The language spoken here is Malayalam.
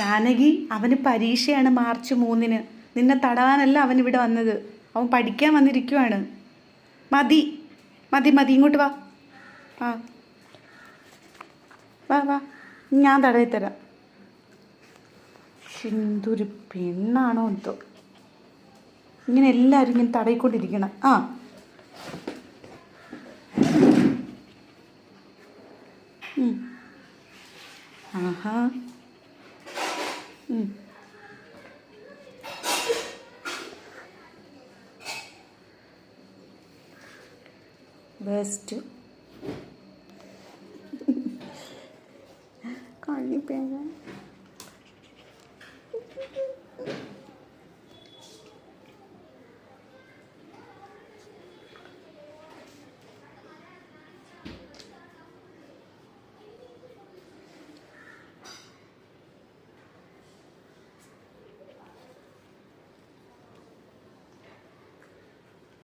ജാനകി, അവന് പരീക്ഷയാണ് മാർച്ച് 3-ന്. നിന്നെ തടവാനല്ല അവൻ ഇവിടെ വന്നത്. അവൻ പഠിക്കാൻ വന്നിരിക്കുവാണ്. മതി മതി മതി, ഇങ്ങോട്ട് വാ. ആ വാ വാ, ഞാൻ തടവിത്തരാം. എന്തൊരു പെണ്ണാണോ എന്തോ, ഇങ്ങനെ എല്ലാവരും ഇങ്ങനെ തടയിക്കൊണ്ടിരിക്കണം. ആ ആഹാ ബെസ്റ്റ്.